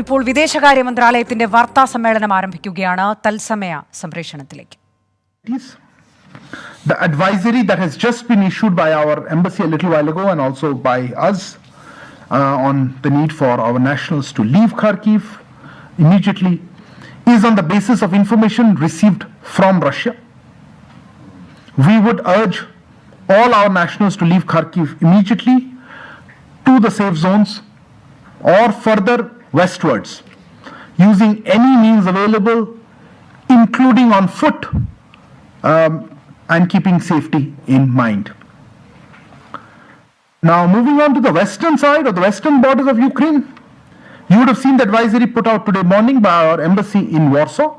ഇപ്പോൾ വിദേശകാര്യ മന്ത്രാലയത്തിന്റെ വാർത്താ സമ്മേളനം ആരംഭിക്കുകയാണ്. തത്സമയ സംപ്രേഷണത്തിലേക്ക്. The advisory that has just been issued by our embassy a little while ago and also by us on the need for our nationals to leave Kharkiv immediately is on the basis of information received from Russia. We would urge all our nationals to leave Kharkiv immediately to the safe zones or further westwards using any means available, including on foot, and keeping safety in mind. Now, moving on to the western side or the western borders of Ukraine, you would have seen the advisory put out today morning by our embassy in Warsaw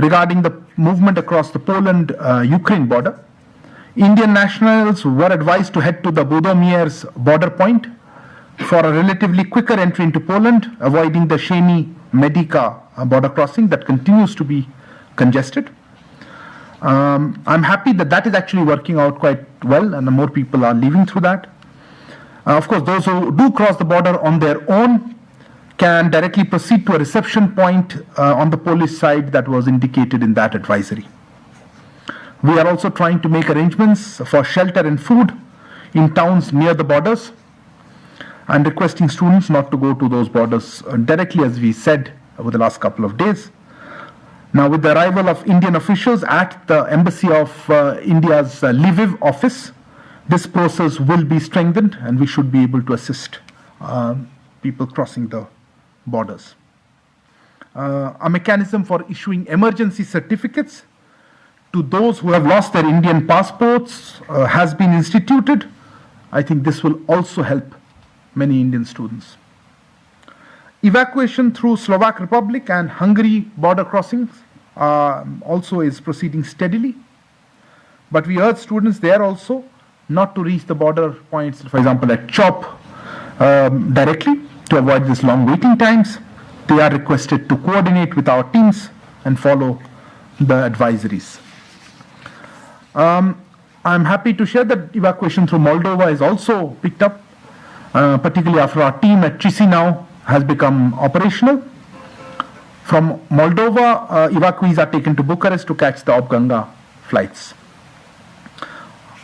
regarding the movement across the Poland-Ukraine border. Indian nationals were advised to head to the Budomier's border point for a relatively quicker entry into Poland, avoiding the Sheni-Medica border crossing that continues to be congested. I'm happy that that is actually working out quite well and more people are leaving through that. Of course, those who do cross the border on their own can directly proceed to a reception point on the Polish side that was indicated in that advisory. We are also trying to make arrangements for shelter and food in towns near the borders and requesting students not to go to those borders directly, as we said over the last couple of days. Now, with the arrival of Indian officials at the Embassy of India's Lviv office, this process will be strengthened and we should be able to assist people crossing the borders. A mechanism for issuing emergency certificates to those who have lost their Indian passports has been instituted. I think this will also help many Indian students. Evacuation through Slovak Republic and Hungary border crossings also is proceeding steadily. But we urge students there also not to reach the border points, for example at Chop, directly to avoid these long waiting times. They are requested to coordinate with our teams and follow the advisories. I'm happy to share that evacuation through Moldova is also picked up, particularly after our team at Chisinau has become operational. From Moldova, evacuees are taken to Bucharest to catch the Ob-Ganga flights.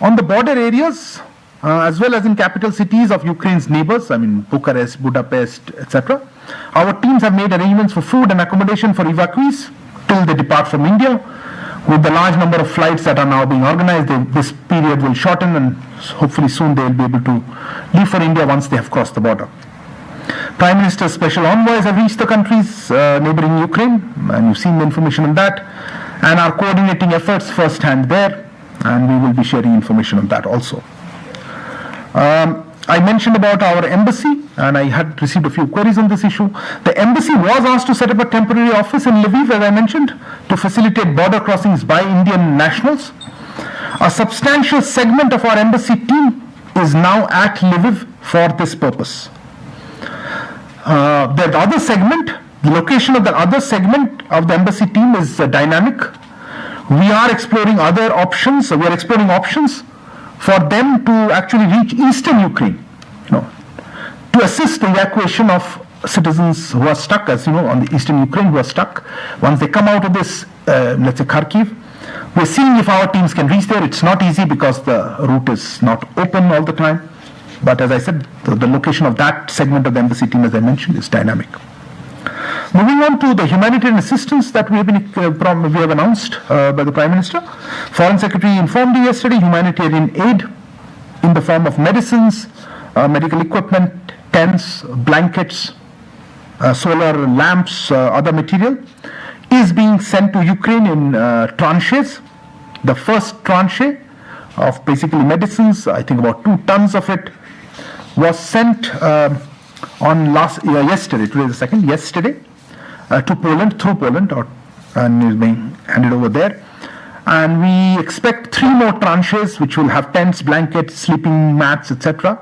On the border areas, as well as in capital cities of Ukraine's neighbors, I mean Bucharest, Budapest, etc., our teams have made arrangements for food and accommodation for evacuees till they depart from India. With the large number of flights that are now being organized, this period will shorten and hopefully soon they will be able to leave for India once they have crossed the border. Prime Minister's special envoys have reached the countries neighboring Ukraine, and you've seen the information on that, and are coordinating efforts firsthand there, and we will be sharing information on that also. I mentioned about our embassy, and I had received a few queries on this issue. The embassy was asked to set up a temporary office in Lviv, as I mentioned, to facilitate border crossings by Indian nationals. A substantial segment of our embassy team is now at Lviv for this purpose. The other segment, the location of the other segment of the embassy team is dynamic. We are exploring other options. We are exploring options for them to actually reach eastern Ukraine, to assist the evacuation of citizens who are stuck, as you know, on the eastern Ukraine who are stuck. Once they come out of this, let's say Kharkiv, we're seeing if our teams can reach there. It's not easy because the route is not open all the time. But as I said, the location of that segment of the embassy team, as I mentioned, is dynamic. Moving on to the humanitarian assistance that we have announced by the Prime Minister. Foreign Secretary informed you yesterday, humanitarian aid in the form of medicines, medical equipment, tents, blankets, solar lamps, other material, is being sent to Ukraine in tranches. The first tranche of basically medicines, I think about 2 tons of it, was sent on yesterday, today is the second, yesterday, to Poland, through Poland, and is being handed over there. And we expect 3 more tranches, which will have tents, blankets, sleeping mats, etc.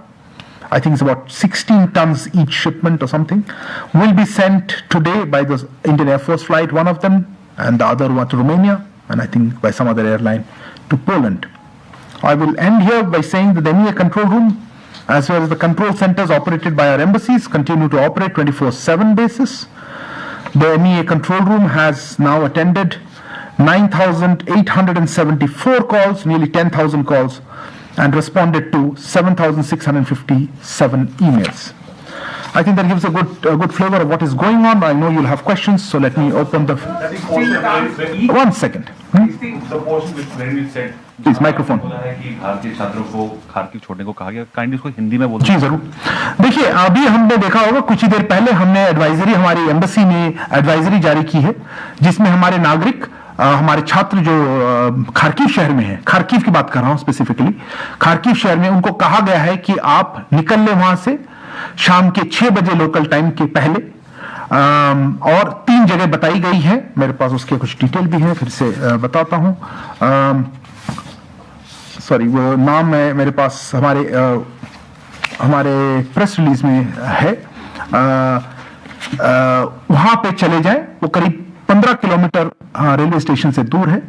I think it's about 16 tons each shipment or something, will be sent today by the Indian Air Force flight, one of them, and the other one to Romania, and I think by some other airline to Poland. I will end here by saying that the MEA control room as well as the control centers operated by our embassies continue to operate 24/7 basis. The MEA control room has now attended 9,874 calls, nearly 10,000 calls, and responded to 7,657 emails. I think that gives a good flavor of what is going on. I know you'll have questions, so let me open the. One second. The portion wherein it said, Please, microphone. बोला है कि भारतीय छात्रों को Kharkiv छोड़ने को कहा गया, काइंडली उसको हिंदी में बोलो। जी जरूर। देखिए, अभी हमने देखा होगा कुछ ही देर पहले हमने एडवाइजरी, हमारी एम्बेसी ने एडवाइजरी जारी की है, जिसमें हमारे नागरिक, हमारे छात्र जो खारकिव शहर में है, खारकिव की बात कर रहा हूं स्पेसिफिकली, खारकिव शहर में उनको कहा गया है कि आप निकल ले वहां से शाम के 6 बजे लोकल टाइम के पहले, और 3 जगह बताई गई है। मेरे पास उसके कुछ डिटेल भी है, फिर से बताता हूं। सॉरी, वो नाम है मेरे पास, हमारे प्रेस रिलीज में है। वहां पे चले जाएं, वो करीब 15 किलोमीटर रेलवे स्टेशन से दूर है।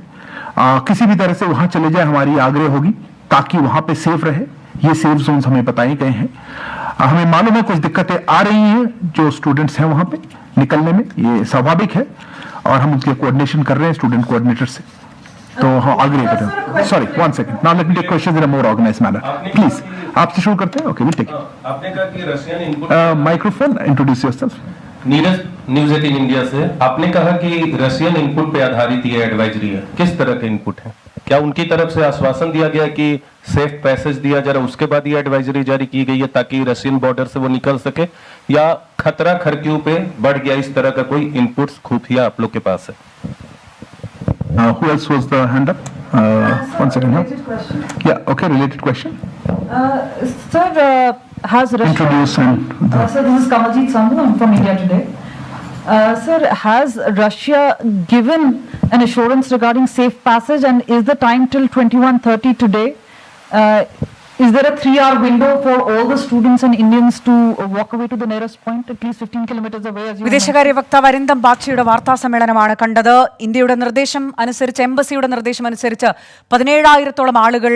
किसी भी तरह से वहां चले जाए, हमारी आग्रह होगी ताकि वहां पे सेफ रहे। ये सेफ जोन्स हमें बताए गए हैं। हमें मालूम है कुछ दिक्कतें आ रही हैं जो स्टूडेंट्स हैं वहां पे निकलने में, ये स्वाभाविक है, और हम उनके कोऑर्डिनेशन कर रहे हैं स्टूडेंट कोऑर्डिनेटर से। तो हाँ, आग्रह कर रहे हैं। Sorry, 1 second, now let me take questions in a more organised manner, please. आपसे शुरू करते हैं। Okay, will take. आपने कहा कि Russian input, microphone, introduce yourself. Neeraj, news 18 India से। आपने कहा कि रशियन इनपुट पे आधारित ये एडवाइजरी है, किस तरह के इनपुट है? क्या उनकी तरफ से आश्वासन दिया गया कि सेफ पैसेज दिया जरा, उसके बाद ये एडवाइजरी जारी की गई है ताकि रशियन बॉर्डर से वो निकल सके, या खतरा खरक्यू पे बढ़ गया, इस तरह का कोई इनपुट्स खुफिया आप लोग के पास है? Who else was the hand up? 1 second. Related question. Yeah, okay, related question. Sir, has Russia... Introduce and... Sir, this is Kamaljeet Sandhu. I'm from India Today. Sir, has Russia given an assurance regarding safe passage, and is the time till 21:30 today? Is there a 3-hour window for all the students and Indians to walk away to the nearest point, at least 15 kilometers away? As you വിദേശകാര്യ വക്താവ് അരിന്ദം ബാഗ്ചിയുടെ വാർത്താ സമ്മേളനമാണ് കണ്ടത്. ഇന്ത്യയുടെ നിർദ്ദേശം അനുസരിച്ച്, എംബസിയുടെ നിർദ്ദേശം അനുസരിച്ച് 17,000-ഓളം ആളുകൾ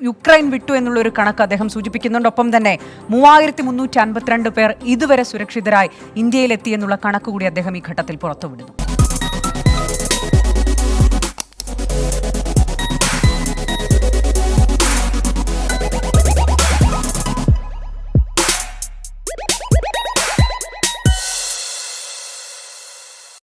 യുക്രൈൻ വിട്ടു എന്നുള്ളൊരു കണക്ക് അദ്ദേഹം സൂചിപ്പിക്കുന്നുണ്ട്. ഒപ്പം തന്നെ 3,352 പേർ ഇതുവരെ സുരക്ഷിതരായി ഇന്ത്യയിലെത്തിയെന്നുള്ള കണക്ക് കൂടി അദ്ദേഹം ഈ ഘട്ടത്തിൽ പുറത്തുവിടുന്നു.